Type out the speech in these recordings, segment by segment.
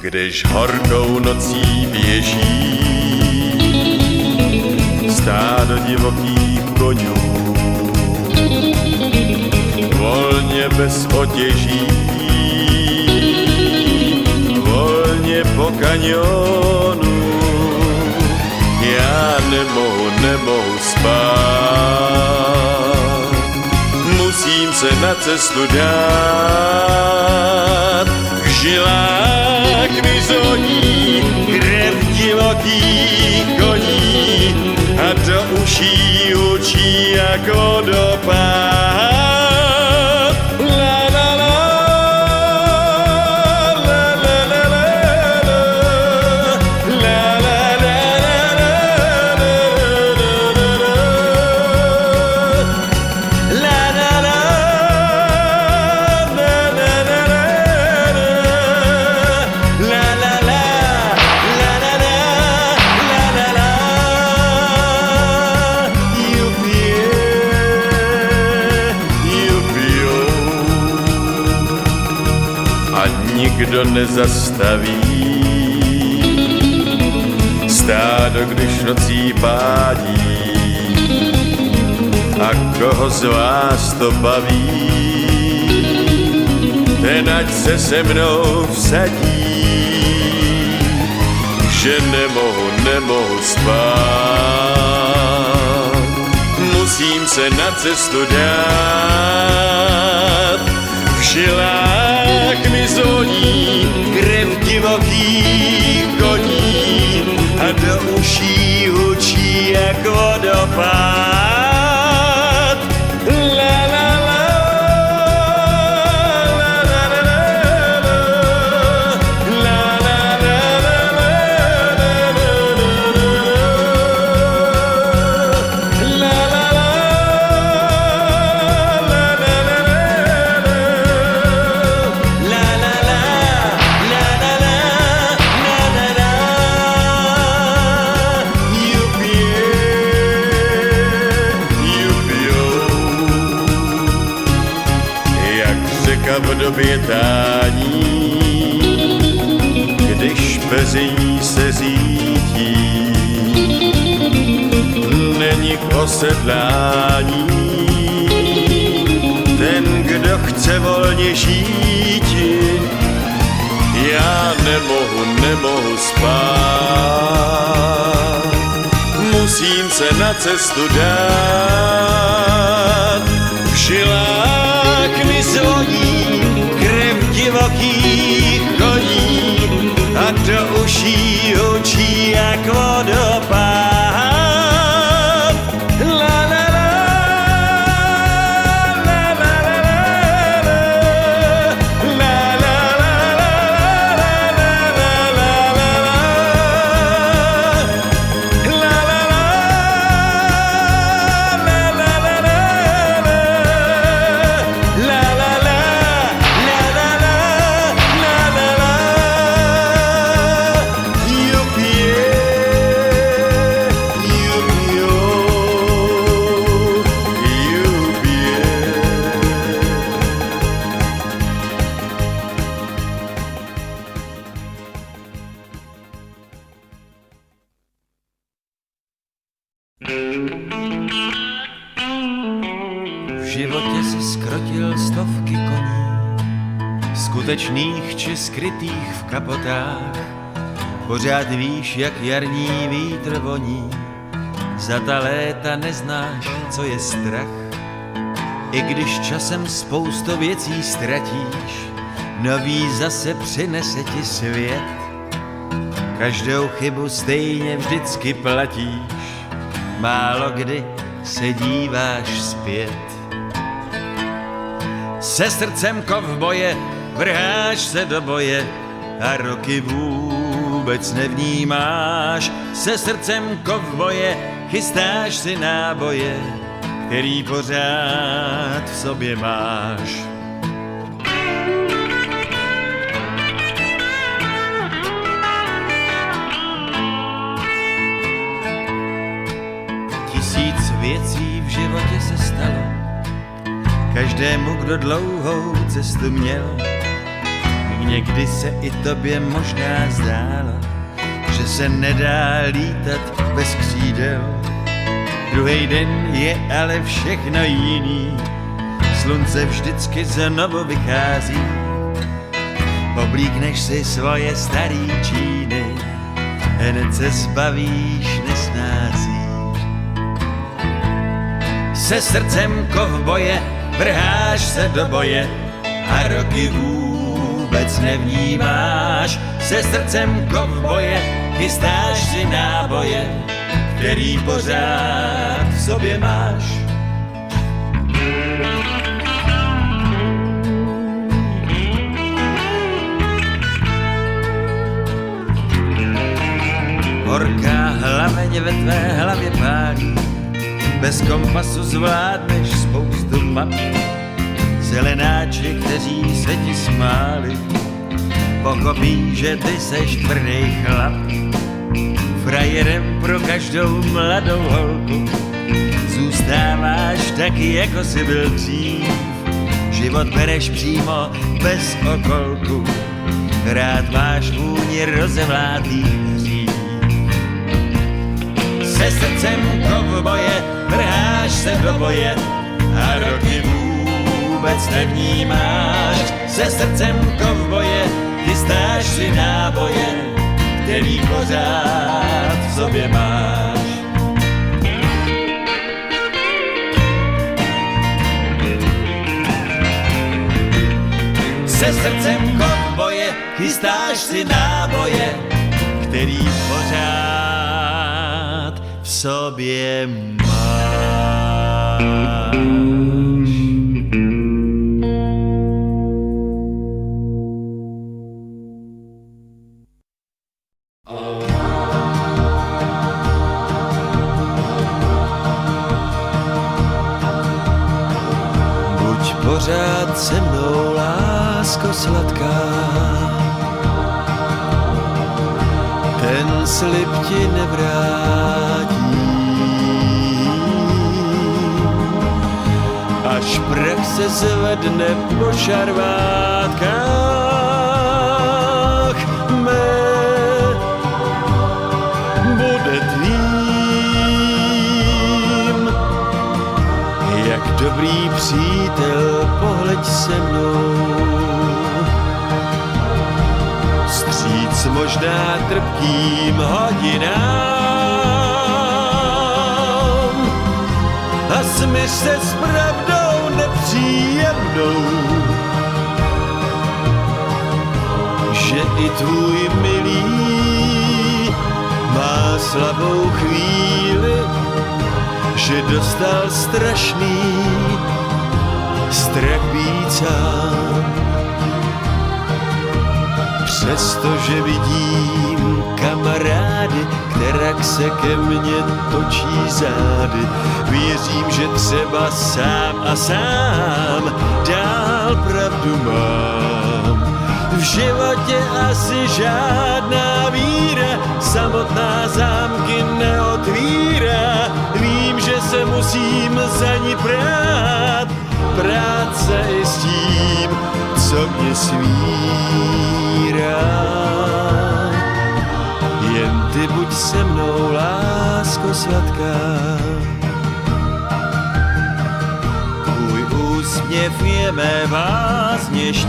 Když horkou nocí běží stádo divokých koňů, volně bez otěží, volně po kaňonu. Já nemohu spát, musím se na cestu dát. V žilách mi zoní krev divokých koní a do uší učí jak vodopád. Nikdo nezastaví stádo, když nocí pádí. A koho z vás to baví, ten ať se se mnou vsadí, že nemohu spát. Musím se na cestu dát. V žilách mi zoní krev divokých koní a do uší hučí jak vodopád. V době tání, když peří se zítí, není k osedlání. Ten, kdo chce volně žít, já nemohu spát. Musím se na cestu dát. V žilách mi zvoní krev divokých koní a do uší hučí jak vodopád. V životě si skrotil stovky koní, skutečných či skrytých v kapotách. Pořád víš, jak jarní vítr voní, za ta léta neznáš, co je strach. I když časem spoustu věcí ztratíš, nový zase přinese ti svět. Každou chybu stejně vždycky platíš, málo kdy se díváš zpět. Se srdcem kovboje vrháš se do boje a roky vůbec nevnímáš. Se srdcem kovboje chystáš si náboje, který pořád v sobě máš. Tisíc věcí v životě se stalo každému, kdo dlouhou cestu měl. Někdy se i tobě možná zdálo, že se nedá lítat bez křídel. Druhý den je ale všechno jiný, slunce vždycky znovu vychází. Oblíkneš si svoje starý džíny, hned se zbavíš nesnází. Se srdcem kovboje vrháš se do boje a roky vůbec nevnímáš. Se srdcem kovboje chystáš si náboje, který pořád v sobě máš. Horká hlaveň ve tvé hlavě pálí, bez kompasu zvládneš spoustu map. Zelenáči, kteří se ti smáli, pochopí, že ty seš tvrdý chlap. Frajerem pro každou mladou holku zůstáváš taky, jako si byl dřív. Život bereš přímo bez okolku, rád máš vůni rozevlátých hřív. Se srdcem kovboje vrháš se do boje a roky vůbec nevnímáš. Se srdcem kovboje chystáš si náboje, který pořád v sobě máš. Se srdcem kovboje chystáš si náboje, který pořád v sobě máš. Buď pořád se mnou, lásko sladká, ten slib ti nevrátí. Až prach se zvedne po šarvátkách, mé bude tvým. Jak dobrý přítel, pohleď se mnou, vstříc možná trpkým hodinám a smíř se s pravdou nepříjemnou, že i tvůj milý má slabou chvíli, že dostal strašný strach být sám. Přestože vidím kamarády, kterak se ke mně točí zády, věřím, že třeba sám a sám dál pravdu mám. V životě asi žádná víra samotná zámky neotvírá. Vím, že se musím za ní prát, prát se i s tím, co mě svírá. Jen ty buď se mnou, lásko sladká. Tvůj úsměv je mé vázně štít,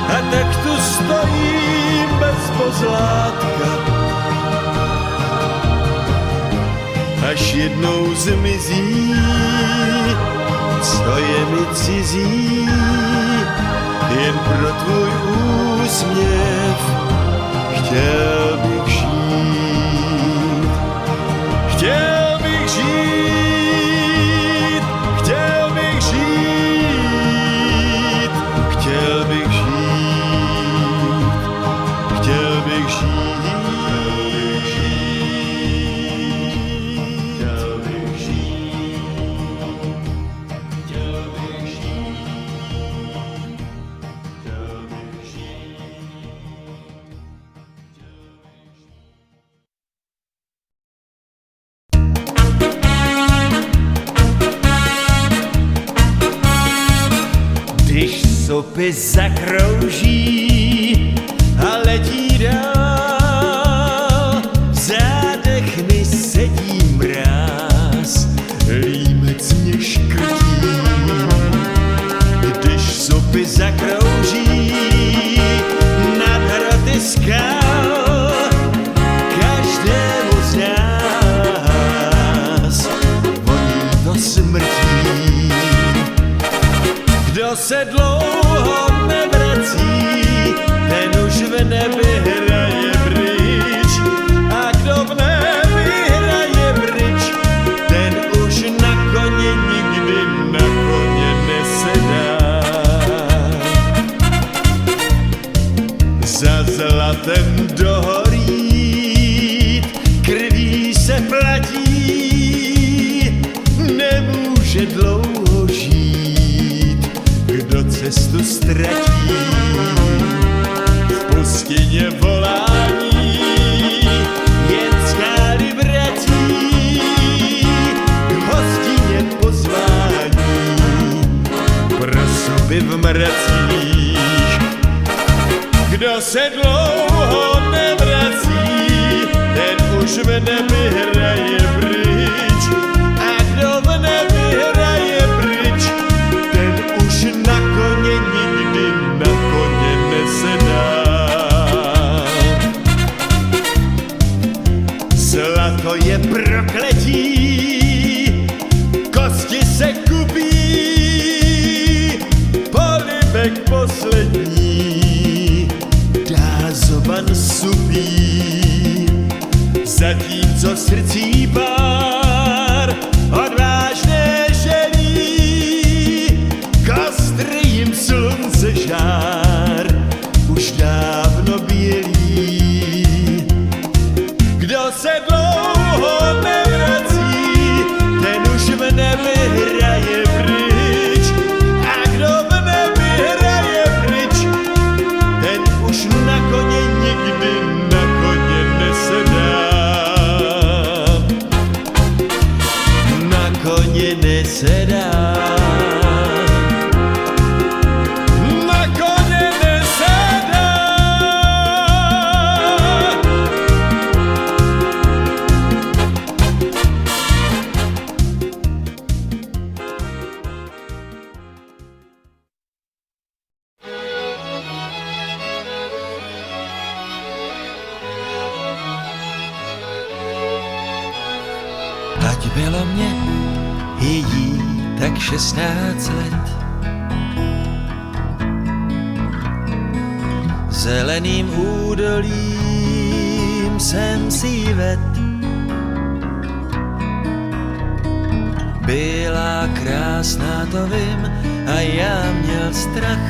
a tak tu stojím bez pozlátka, až jednou zmizí, co je mi cizí. Jen pro tvůj úsměv chtěl bych žít, chtěl bych žít, chtěl bych žít, chtěl bych žít, chtěl bych žít. stopy zakrouží a letí dál. V zádech mi sedí mráz, límec mě škrtí. Když stopy zakrouží nad hroty skal, každému z nás voní to smrtí. Kdo se dlouho nevrací, ten už v nebi hraje pryč. A kdo v nebi hraje pryč, ten už na koně nikdy na koně nesedá. Za zlatem dohorít, krví se platí, nemůže dlouho žít, kdo cestu ztratí. V pustině volání jen skály vratí, k hostině pozvání, prosuby v mracích. Kdo se dlouho nevrací, ten už v nebi hraje pryč. A kdo v nebi hraje pryč, ten už na koně nikdy na koně nesedá. Zlato je prokletí, kosti se kupí, polibek poslední dá zoban supí. Zatímco srdcí pár odvážné želí, kostry jim slunce žár už dávno bělí. Kdo se dlouho nevrací, ten už v nebi hraje pryč. A kdo v nebi hraje pryč, ten už na koně nikdy na koně nesedá. Na koně nesedá. Na koně nesedá. Ať bylo mě i jí tak 16 let, zeleným údolím jsem si ved. Byla krásná, to vím, a já měl strach,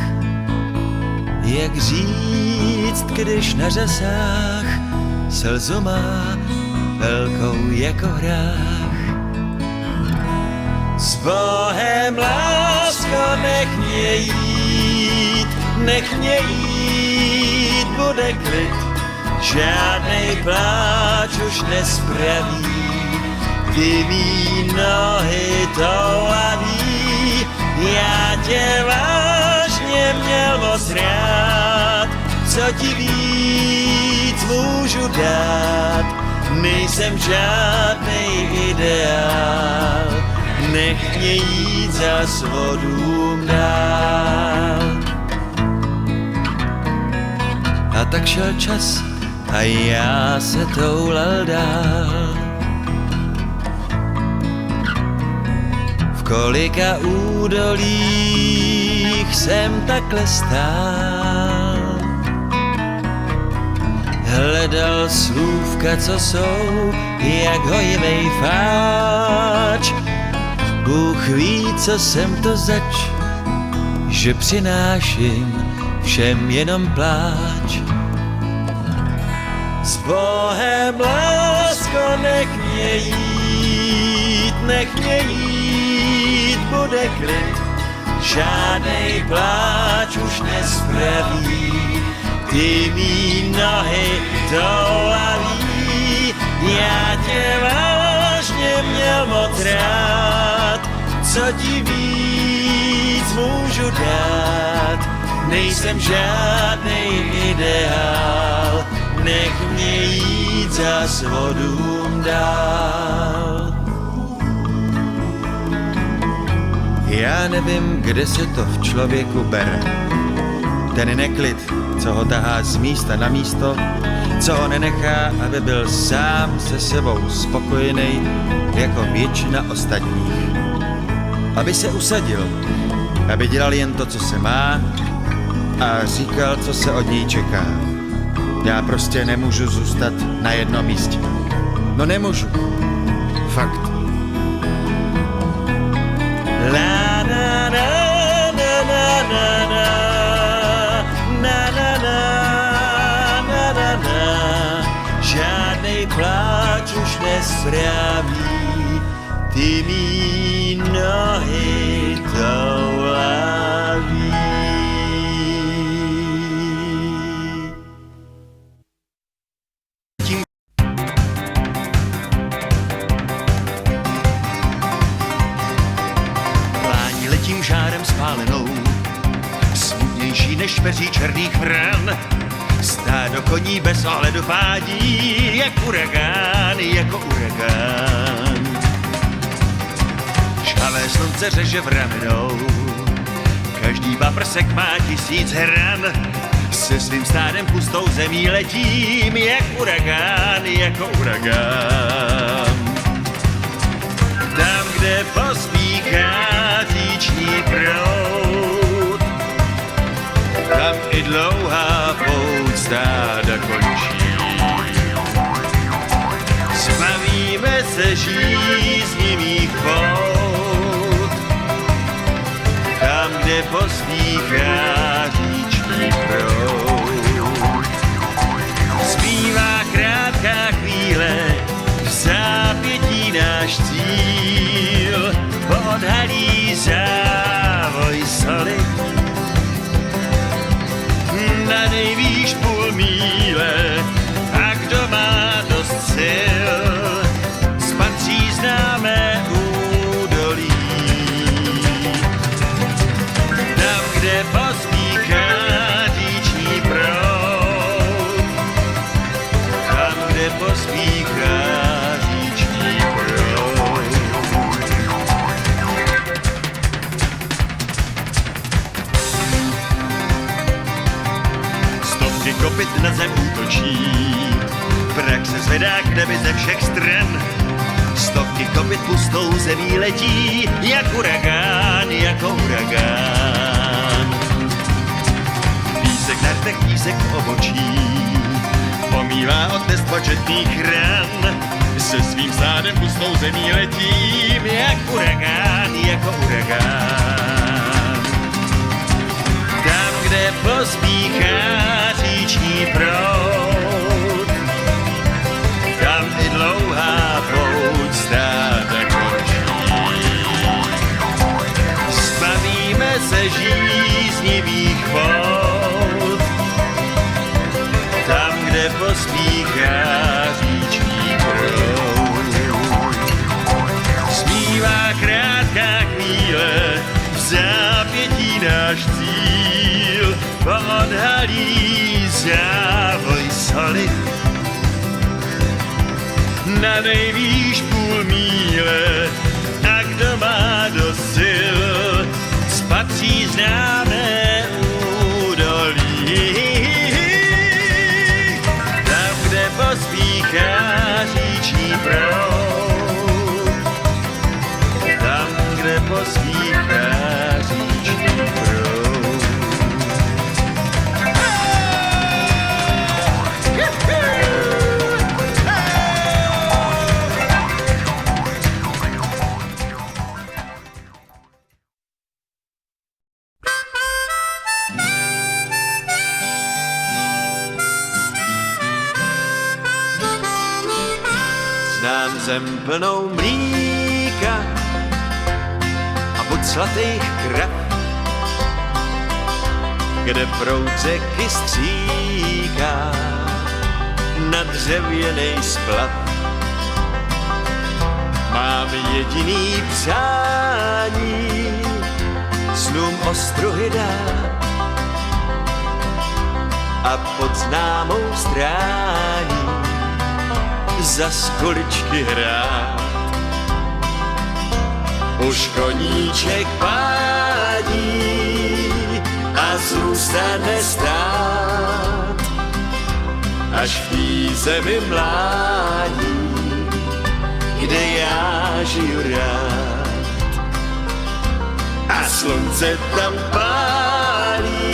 jak říct, když na řasách slzu má velkou jako hrách. S Bohem, lásko, nech mě jít, bude klid, žádnej pláč už nespraví, kdy mý nohy toulaví. Já tě vážně měl moc rád, co ti víc můžu dát, nejsem žádnej ideál, nech mě jít za svodům dál. A tak šel čas a já se toulal dál. V kolika údolích jsem takhle stál, hledal slůvka, co jsou jak hojivej fáč. Bůh ví, co jsem to zač, že přináším všem jenom pláč. S Bohem, lásko, nech mě jít, bude klid, žádnej pláč už nespraví, ty mý nohy toulaví. Já tě vážně měl moc rád, co ti víc můžu dát, nejsem žádnej ideál, nech mě jít za svodům dál. Já nevím, kde se to v člověku bere. Ten neklid, co ho tahá z místa na místo, co ho nenechá, aby byl sám se sebou spokojený jako většina ostatních. Aby se usadil, aby dělal jen to, co se má a říkal, co se od něj čeká. Já prostě nemůžu zůstat na jednom místě. No nemůžu. Fakt. La na na na na na na na na na na na. Žádnej pláč už nespraví, ty mý nohy toulaví. Pláni letím žárem spálenou, smutnější než peří černých vran. Stádo koní bez ohledu pádí, jako uragán. Žhavé slunce řeže v ramenou, každý paprsek má 1000 hran. Se svým stádem pustou zemí letím, jako uragán. Tam, kde pospíchá říční proud, tam i dlouhá pouť stáda končí. Zbavíme se žíznivých pout, tam, kde pospíchá říční proud. Zbývá krátká chvíle, v zápětí náš cíl odhalí závoj soli. Na nejvýš půl míle, a kdo má dost sil, spatří známé údolí. Tam, kde pospíchá říční proud, tam, kde pospíchá říční proud. Stovky kopyt na zem útočí, prach se zvedá k nebi ze všech stran. Stovky kopyt pustou zemí letí, jako uragán. Písek na rtech, písek v obočí, pomývá od nespočetných ran. Se svým stádem pustou zemí letím, jako uragán. Tam, kde pospíchá říční proud, tam i dlouhá pouť stáda končí. Zbavíme se žíznivých pout, tam, kde pospíchá říční proud. Zbývá krátká chvíle, v zápětí náš cíl odhalí závoj soli. Na nejvýš půl míle, a kdo má dost sil, spatří známé údolí. Tam, kde pospíchá říční proud, tam, kde pospíchá říční proud. Znám zem plnou mlíka a buď slatých krav, kde proud řeky stříká na dřevěnej splav. Mám jediný přání, snům ostruhy dát a pod známou strání za skoličky hrát. Už koníček pádí a zůstane stát, až v té zemi mládí, kde já žiju rád. A slunce tam pálí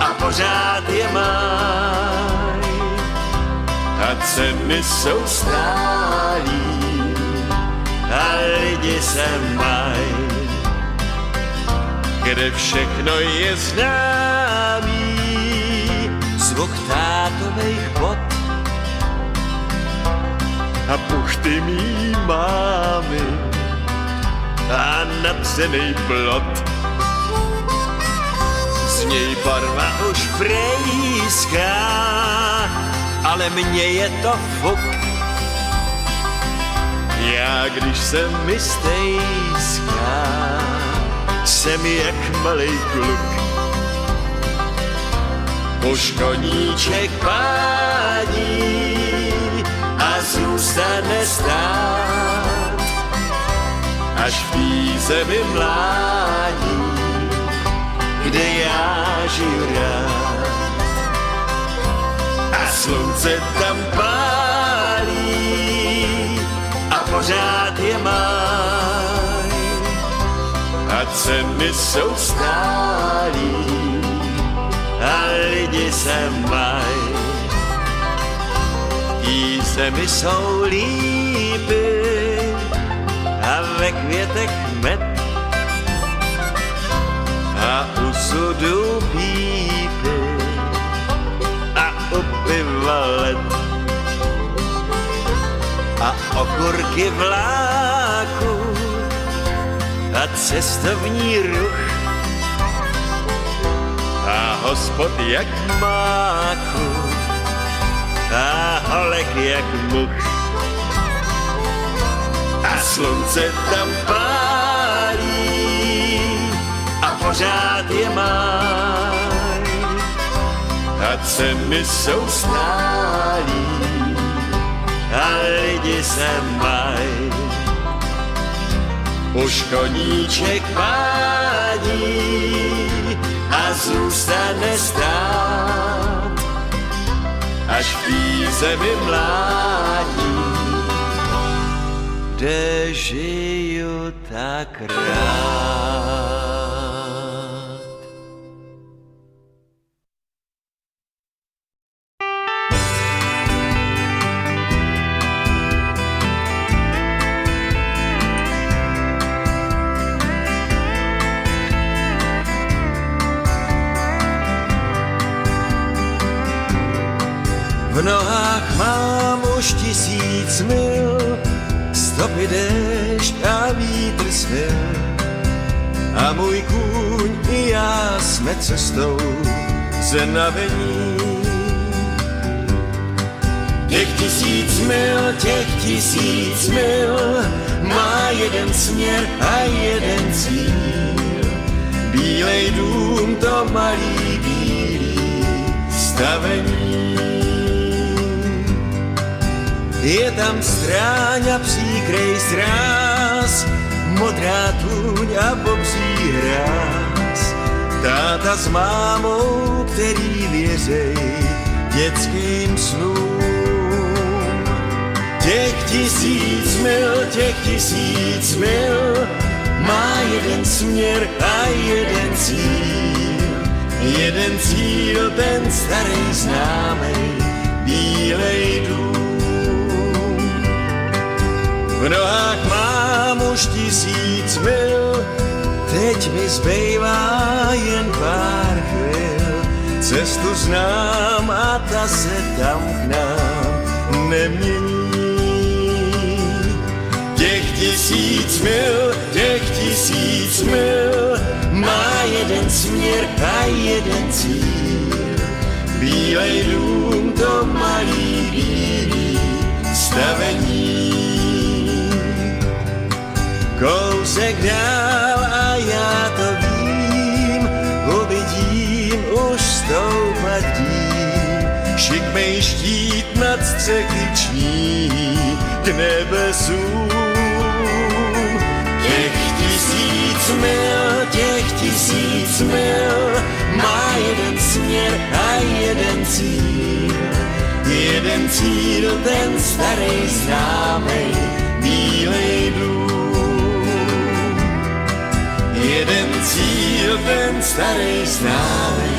a pořád je máj a ceny jsou stálí a lidi se mají, kde všechno je známý, zvuk tátovejch bot a puchty mý mámy a nadřenej plot. Z něj barva už prejská, ale mně je to fuk. Já, když se mi stejská, jsem jak malej kluk. Už koníček pádí a zůstane stát, až v té zemi mládí, kde já žiju rád. A slunce tam pálí a pořád je máj a ceny jsou stálí a lidi se mají. Í zemi jsou lípy a ve květech med a u sudu pípy a u piva led a okurky vláku a cestovní ruch a hospod jak máku a holek jak much. A slunce tam pálí a pořád je máj a ceny jsou stálí a lidi se mají. Už koníček pádí a zůstane stát, až v té zemi mládí, kde žiju tak rád. V nohách mám už 1000 mil, stopy déšť a vítr smil. A můj kůň i já jsme cestou znavení. Těch 1000 mil má jeden směr a jeden cíl. Bílej dům, to malý bílý stavení. Je tam stráň a příkrej sráz, modrá tůň a bobří hráz. Táta s mámou, který věřej dětským snům. Těch 1000 mil má jeden směr a jeden cíl. Jeden cíl, ten starý známej, bílej dům. V nohách mám už 1000 mil, teď mi zbývá jen pár chvil. Cestu znám a ta se tam k nám nemění. Těch 1000 mil má jeden směr a jeden cíl. Bílej dům, to malý bílý stavení. Kousek dál a já to vím, uvidím už stoupat Její štít nad střechy ční k nebesům. Těch tisíc mil má jeden směr a jeden cíl. Jeden cíl, ten starý známej, bílej dům. Jeden cíl, ten starý známej,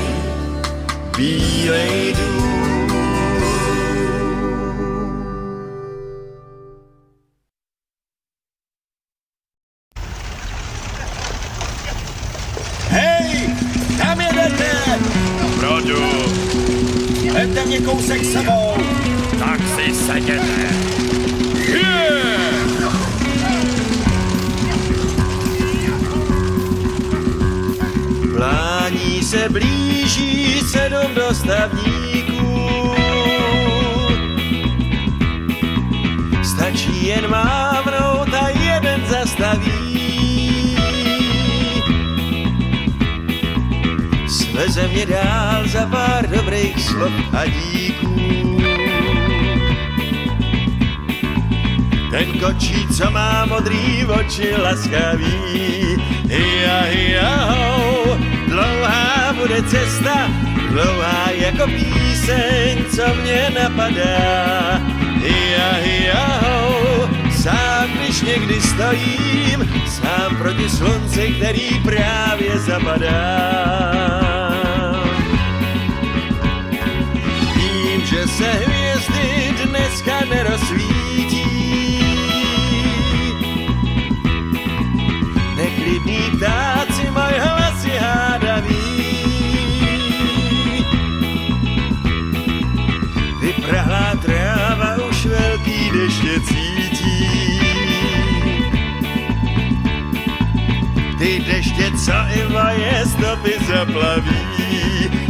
bílej dům. Hej, tam jedete! Brodu, Vemte mě kousek sebou! tak si seděte. Plání se blíží 7 dostavníků. Stačí jen mávnout a jeden zastaví. Sveze mě dál za pár dobrých slov a díků. Ten kočí, co má modrý oči laskavý. Hia, dlouhá bude cesta, dlouhá jako píseň, co mě napadá. Hia, sám když někdy stojím, sám proti slunci, který právě zapadá. Vím, že se hvězdy dneska nerozsvítí. Neklidní ptáci mají hlasy hádaví. Vyprahlá tráva už velký deště cítí. Ty deště, co i moje stopy zaplaví.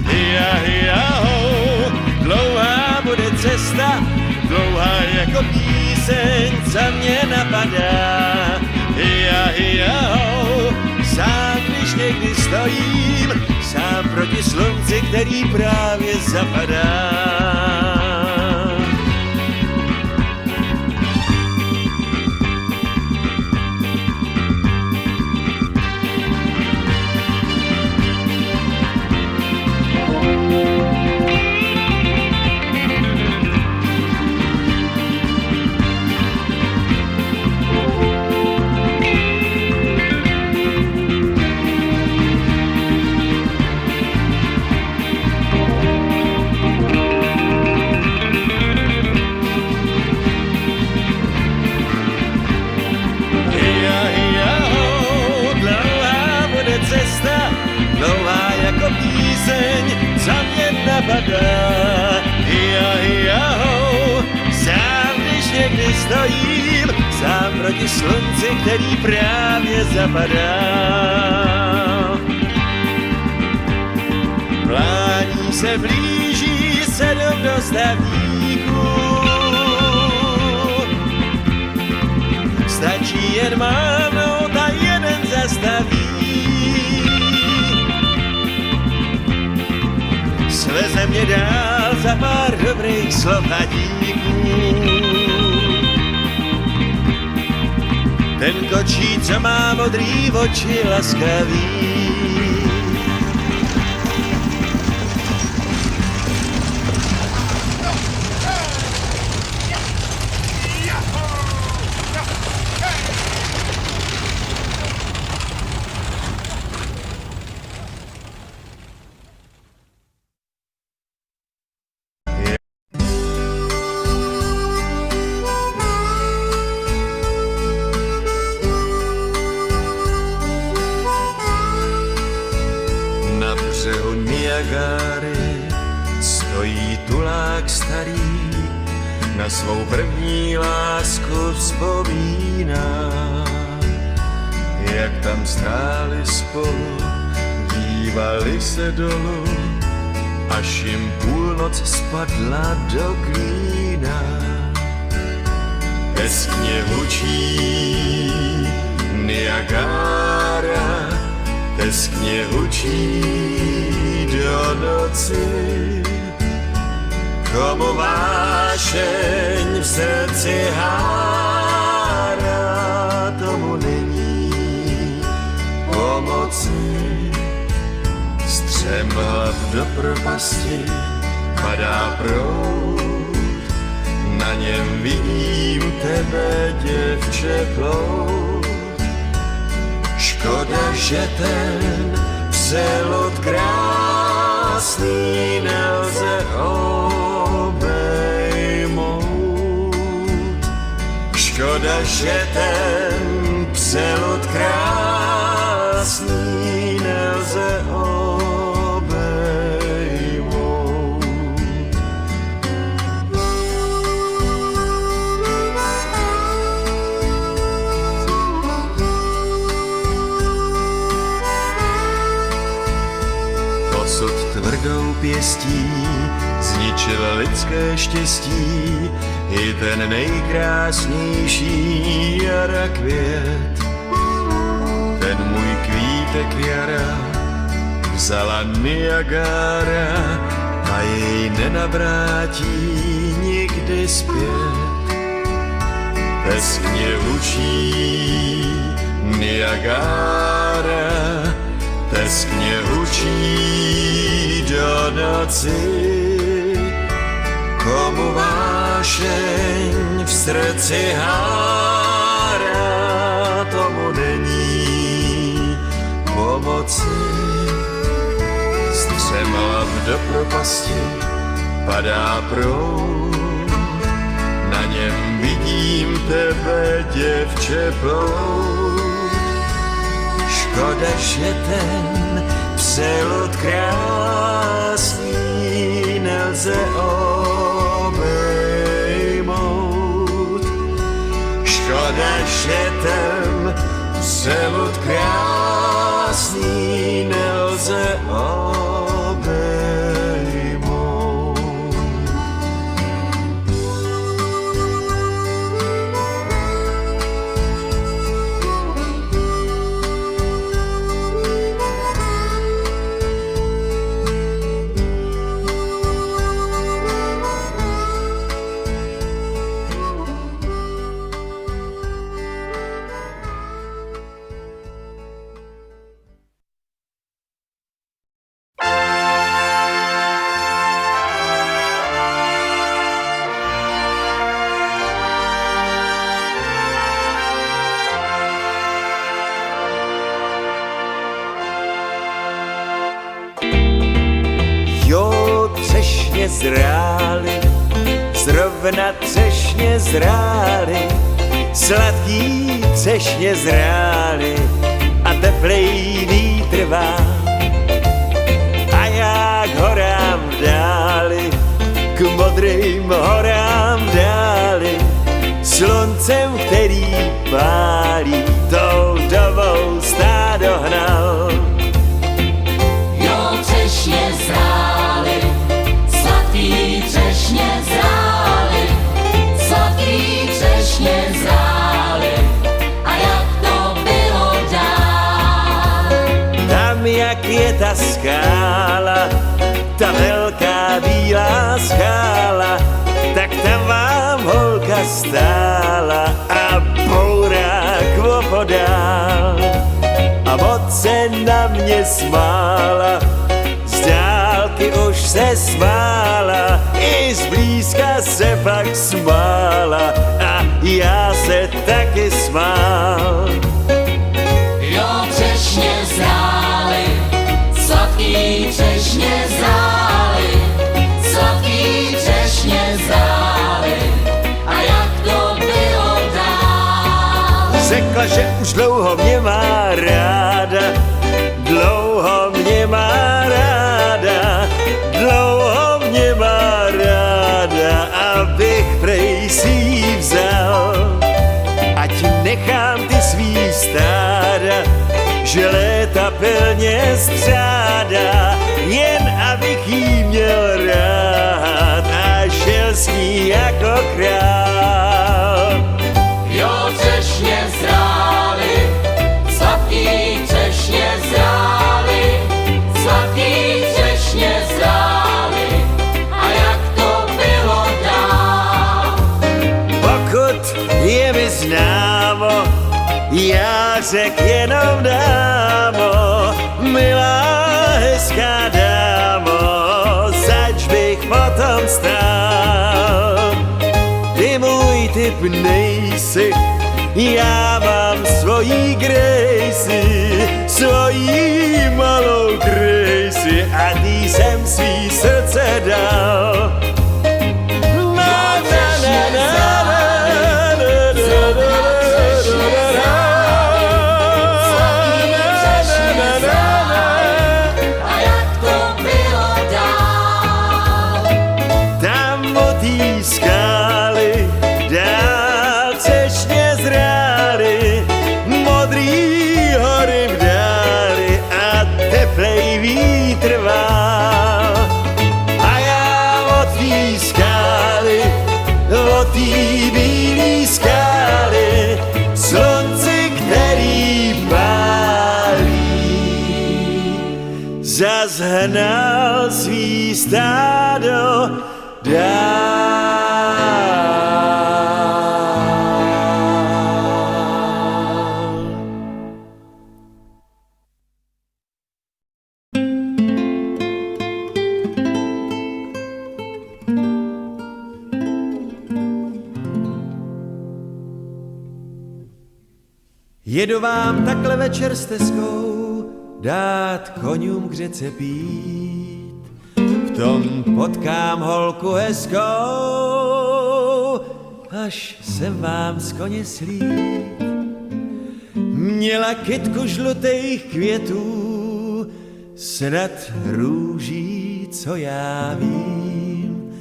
Hia, dlouhá bude cesta, dlouhá jako píseň, co mě napadá. Hia, sám když někdy stojím, sám proti slunci, který právě zapadá. Dlouhá jako píseň, co mě napadá. Hia, sám když někdy stojím, sám proti slunci, který právě zapadá. Plání se blíží 7 dostavníků. Stačí jen mávnout a jeden zastaví. Sveze mě dál za pár dobrých slov a díků. Ten kočí, co má modrý oči laskavý. Stojí tulák starý, na svou první lásku vzpomíná. Jak tam stáli spolu, dívali se dolů, až jim půlnoc spadla do klína. Teskně hučí Niagara, teskně hučí do noci. komu vášeň v srdci hárá, tomu není pomoci. Střemhlav do propasti padá proud, na něm vidím tebe, děvče, plout. Škoda, že ten přelot krásný nelze obejmout. Škoda, že ten přelot krásný nelze obejmout. Osud tvrdou pěstí zničil lidské štěstí, i ten nejkrásnější jara květ. Ten můj kvítek jara vzala Niagara a jej nenavrátí nikdy zpět. Teskně hučí Niagara, teskně hučí do noci. Komu vášeň v srdci hárá, tomu není pomoci. Střemhlav do propasti padá proud, na něm vidím tebe, děvče, plout. Škoda, že ten přelot krásný nelze obejmout. Škoda, že ten přelot krásný nelze obejmout. Třešně zrály, zrovna třešně zrály, sladký třešně zrály a teplej vítr vál. A já k horám dáli, k modrým horám dáli, sluncem, který pálí, tou dobou stádo hnal. Jo, třešně zrály, sladký třešně zrály, sladký třešně zrály, a jak to bylo dál. Tam, jak je ta skála, ta velká bílá skála, tak tam vám holka stála a bourák opodál. A moc se na mě smála, z dálky už se smála, i zblízka se pak smála a já se taky smál. Jo, třešně zrály, sladký třešně zrály, sladký třešně zrály, a jak to bylo dál. Řekla, že už dlouho mě má ráda, dlouho mě má ráda, dlouho mě má ráda, abych prej si ji vzal. Ať nechám ty svý stáda, že léta pilně střádá, jen abych jí měl rád a žil s ní jako král. Jo, třešně zrály, sladký třešně zrály, sladký třešně zrály, a jak to bylo Já řek jenom dámo, milá hezká dámo, zač bych potom stál. Ty můj typ nejsi, já mám svojí Gracie, svojí malou Gracie a ty jsem svý srdce dal. Zhnal svý stádo dál. Jedu vám takhle večer stezkou dát koňům k řece pít, v tom potkám holku hezkou, až jsem vám z koně slít. Měla kytku žlutých květů, snad růží, co já vím.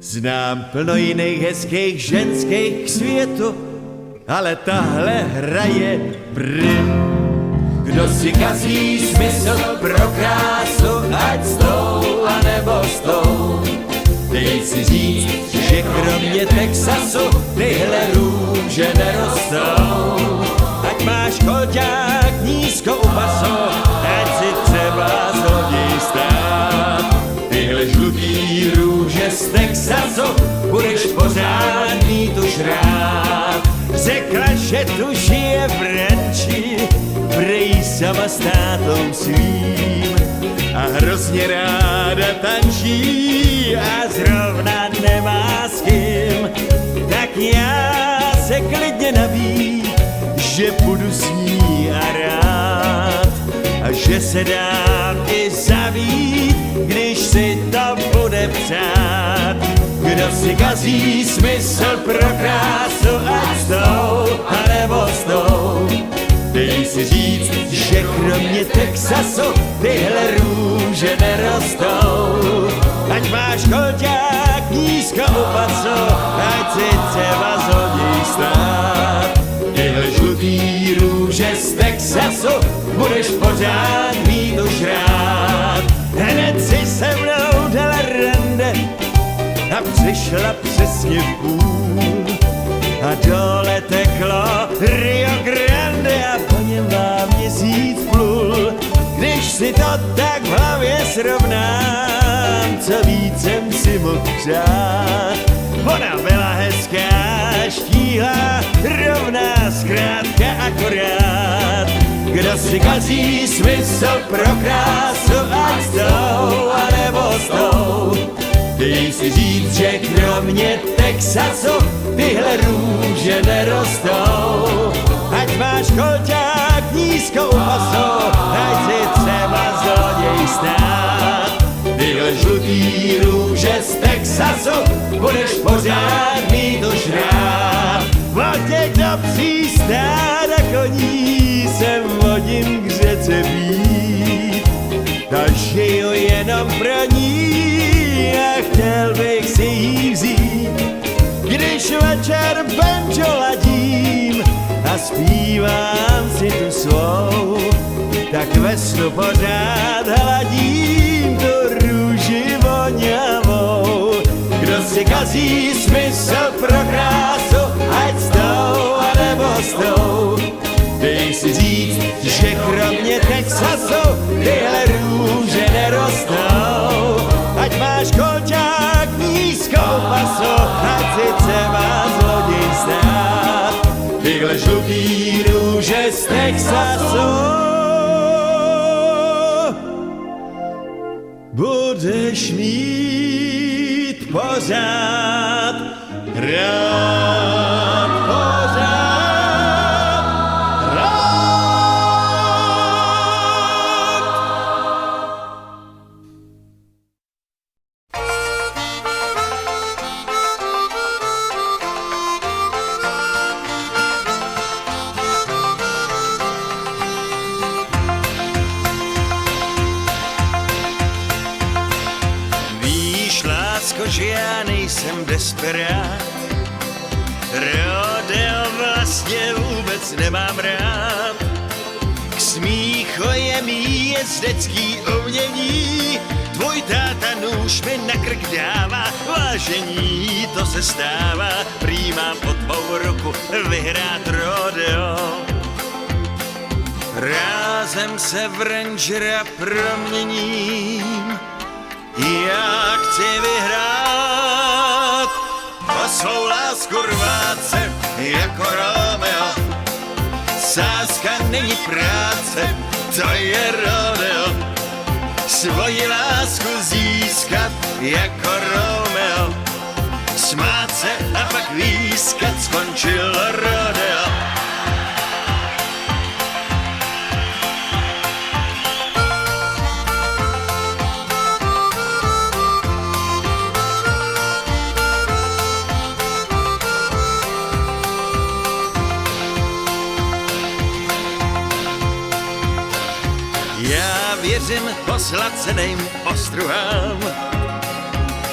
Znám plno jiných hezkých ženských k světu, ale tahle hraje prim. Kdo si kazí smysl pro krásu, ať s tou, anebo s tou. Dej si říct, že kromě Texasu tyhle růže nerostou. Ať máš kolťák nízko u pasu, ať si třeba zloděj stát. Tyhle žlutý růže z Texasu budeš pořád mít už rád. Řekla, že tu žije v ranči, prej sama s tátou svým a hrozně ráda tančí a zrovna nemá s kým. Tak já se klidně nabít, že půjdu s ní a rád a že se dám i zavít, když si to bude přát. Kdo si kazí smysl pro krásu, ať s tou, anebo s tou. Dej si říct, že kromě Texasu tyhle růže nerostou. Ať máš kolťák nízko u pasu, ať si třeba zloděj stát. Tyhle žlutý růže z Texasu budeš pořád mít už rád. Hned si se mnou dala rande a přišla přesně v půl. A dole teklo Rio Grande a po něm vám měsíc plul. Když si to tak v hlavě srovnám, co víc jsem si mohl přát. Ona byla hezká, štíhlá, rovná, zkrátka akorát. Kdo si kazí smysl pro krásu, ať s tou, anebo s tou. Dej si říct, že kromě Texasu tyhle růže nerostou. Ať máš kolťák nízko u pasu, ať si třeba zloděj stát. Tyhle žlutý růže z Texasu budeš pořád mít už rád. Od těch do přístáda koní sem vodím k řece být. Ta žiju jenom pro ní a chtěl bych si jí vzít. Když večer banjo ladím a zpívám si tu svou, tak ve snu pořád hladím tu růži voňavou. Kdo si kazí smysl pro krásu, ať s tou, anebo s tou. Dej si říct, že kromě Texasu tyhle růže nerostou. Ať máš kolťák nízkou pasu, ať si třeba zloděj stát. Tyhle žlutý růže přes Texasu budeš mít pořád rád, pořád rád. Víš, lásko, že já nejsem desperát, rodeo vlastně vůbec nemám rád. K smíchu je mý jezdecký umění, tvůj táta nůž mi na krk dává, vážení, to se stává, prý mám po tvou ruku vyhrát rodeo. Rázem se v rangera proměním, já chci vyhrát o svou lásku rvát se jako Romeo. Sázka není práce, to je rodeo. Svoji lásku získat jako Romeo. Smát se a pak výskat, skončilo rodeo. Já věřím poslaceným ostruhám,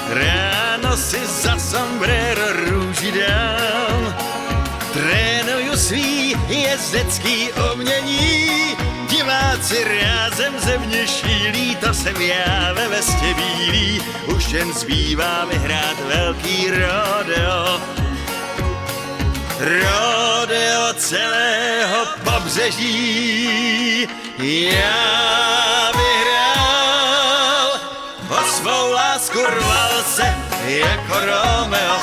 ráno si za sombrero růži dám. Trénuju svý jezdecký umění, diváci rázem ze mě šílí, to jsem já ve vestě bílý, už jen zbývá vyhrát velký rodeo. Rodeo celého pobřeží, já vyhrál, o svou lásku rval se jako Romeo.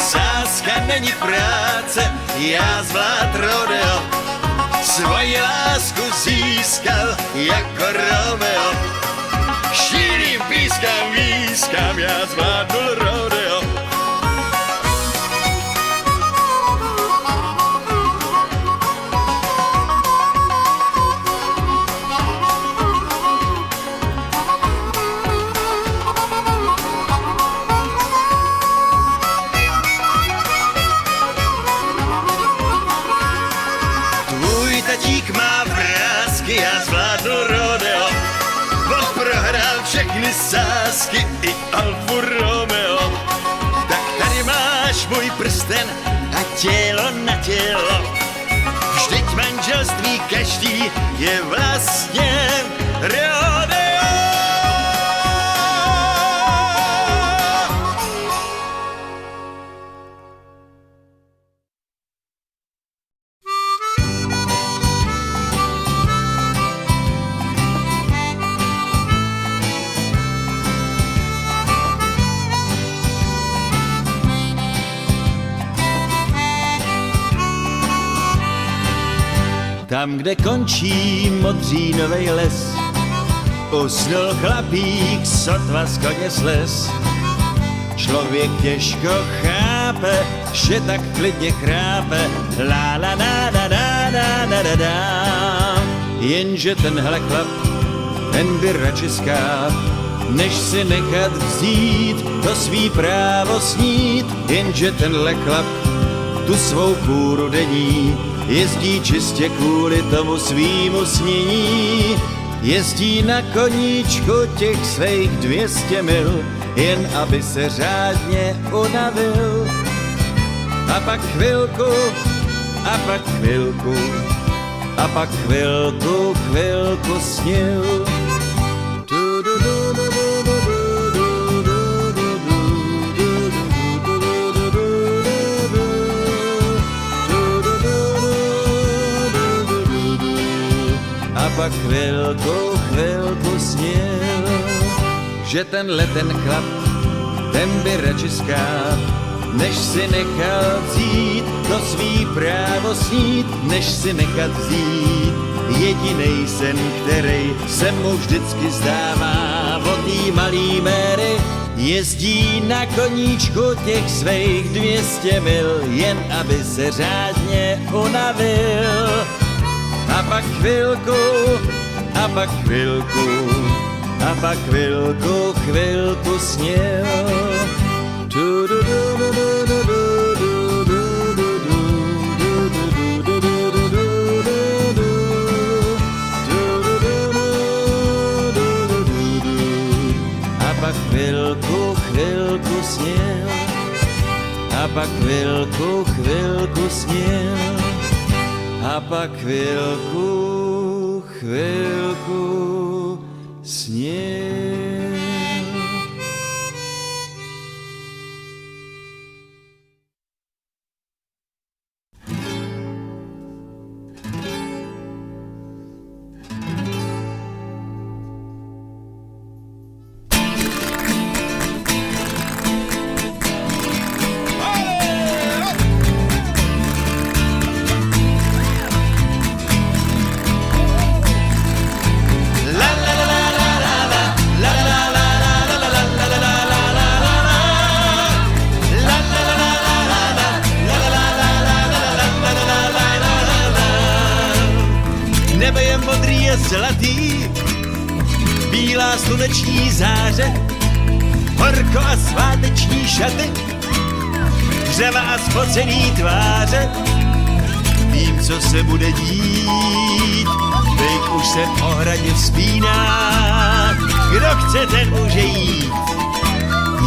Sázka není práce, já zvlád rodeo. Svoji lásku získal jako Romeo. Šílím, pískám, výskám, já zvládnul rodeo. Tatík má vrásky, já zvládnu rodeo. On prohrál všechny sázky i Alfu Romeo. Tak tady máš můj prsten a tělo na tělo. Vždyť manželství každý je vlastně rodeo. Tam, kde končí modřínovej les, usnul chlapík, sotva z koně slez. Člověk těžko chápe, že tak klidně chrápe, la la la la la la la la la. Jenže tenhle chlap, ten by radši skáp, než si nechat vzít to svý právo snít. Jenže tenhle chlap tu svou kůru denní jezdí čistě kvůli tomu svýmu snění. Jezdí na koníčku těch svých 200 mil, jen aby se řádně unavil. A pak chvilku, a pak chvilku, a pak chvilku snil. A pak chvilku snil, že ten chlap, ten by radši skáp, než si nechal vzít to svý právo snít, než si nechat vzít jedinej sen, který se mu vždycky zdává. Od tý malý Mary jezdí na koníčku těch svých 200 mil, jen aby se řádně unavil. A pak chvilku, a pak chvilku, a pak chvilku sněl. A pak chvilku sněl. A pak chvilku sněl. A pak chvilku sněl. Nebe je modrý a zlatý, bílá sluneční záře, horko a sváteční šaty, dřeva a spocený tváře. Vím, co se bude dít, byk už se v ohradě vzpíná. Kdo chce, ten může jít,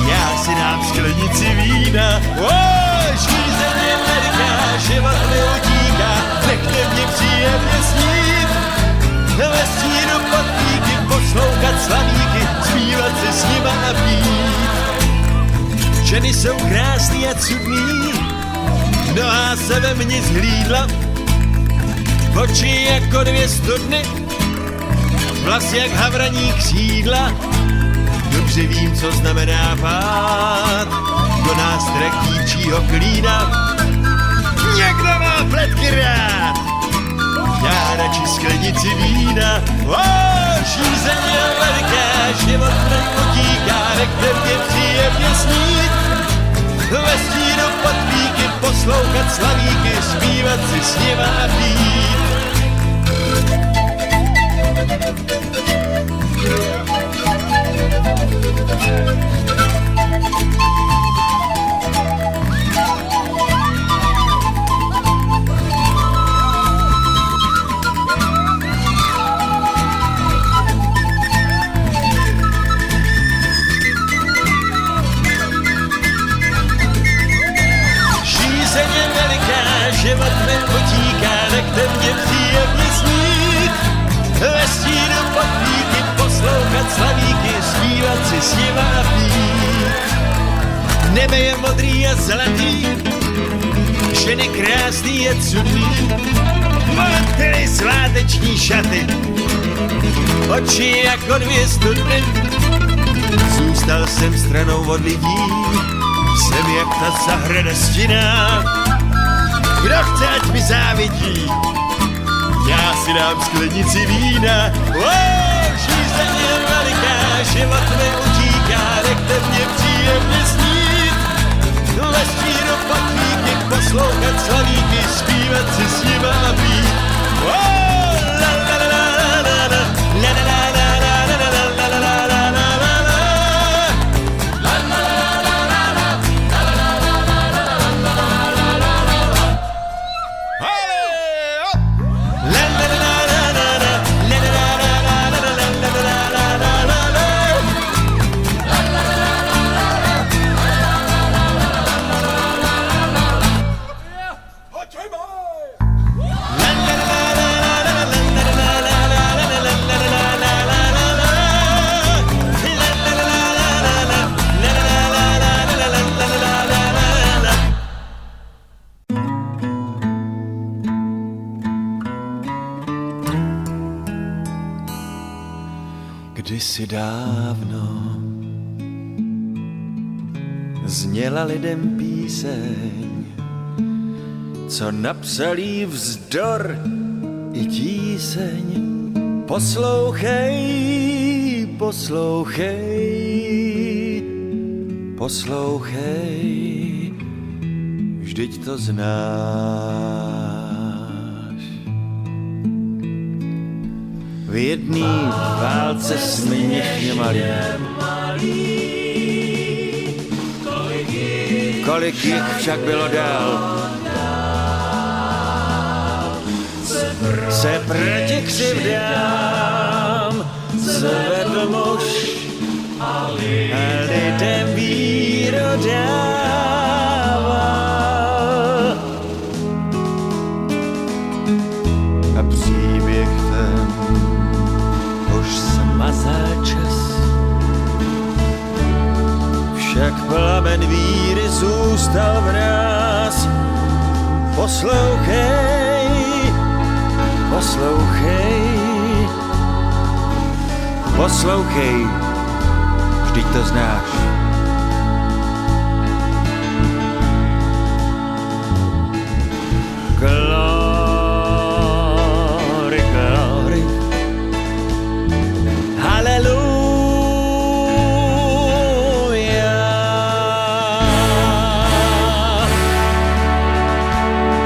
já si dám sklenici vína. Žízeně Amerika, život mi utíká, nechte mě příjemně snít. Ve stínu pod víky poslouchat slavíky, zpívat si s nima a pít. Ženy jsou krásný a cudný, mnohá se ve mně zhlídla. Oči jako 2 studny, vlas jak havraní křídla. Dobře vím, co znamená pád do nástrah dívčího klína. Někdo má pletky rád, já radši sklenici vína. Žízeně velká, život mě utíká, nechte mě příjemně snít. Ve stínu pod víky poslouchat slavíky, zpívat si s nima a pít. Život mi utíká, nechte mě příjemně snít. Ve stínu pod víky poslouchat slavíky, zpívat si s nima a pít. Nebe je modrý a zlatý, ženy krásný a cudný, motry sváteční šaty, oči jako 2 studny. Zůstal jsem stranou od lidí, jsem jak ta zahrada stinná. Kdo chce, ať mi závidí, já si dám sklenici vína. Žízeně veliká, život mi utíká, nechte mě příjemně snít. Ve stínu pod víky poslouchat slavíky, zpívat si s nima a pít. La la la la la la, la la la la la la la la la la la la la. Kdysi dávno zněla lidem píseň píseň, co napsal jí vzdor i tíseň. Poslouchej, poslouchej, poslouchej, vždyť to znáš. V jedný válce směšně malý, kolik jich však bylo dál, se proti křivdám zvedl muž a lidem víru dával. A příběh ten už smazal čas, však plamen víry zůstal v nás. Poslouchej, poslouchej, poslouchej, vždyť to znáš. Glory, glory, haleluja.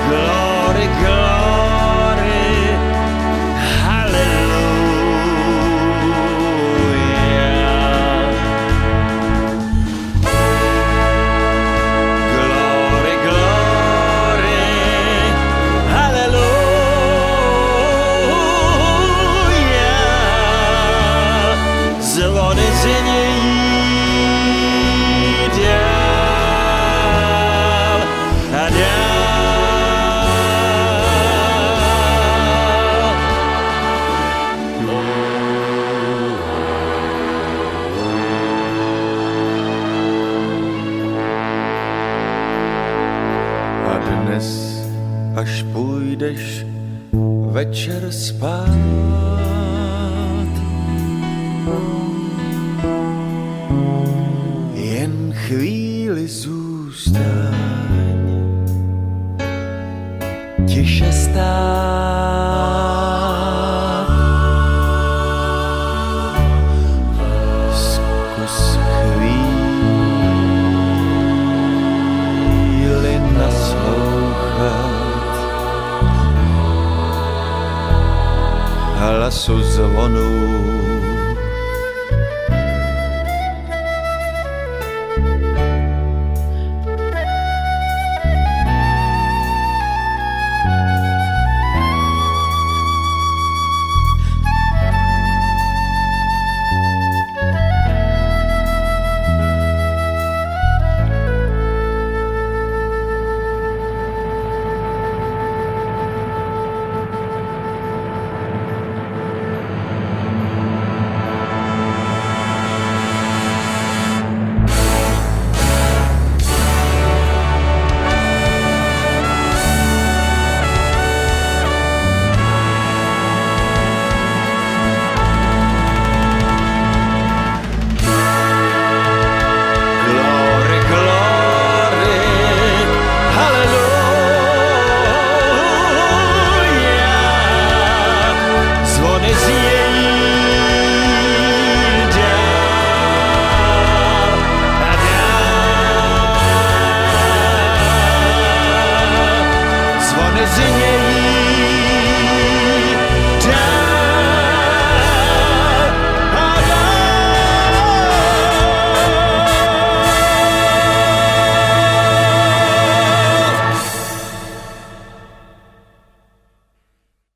Glory, glory, zvony znějí dál a dál. A dnes, až půjdeš večer spát, jen chvíli zůstaň, tiše stát. Zkus chvíli naslouchat hlasu zvonů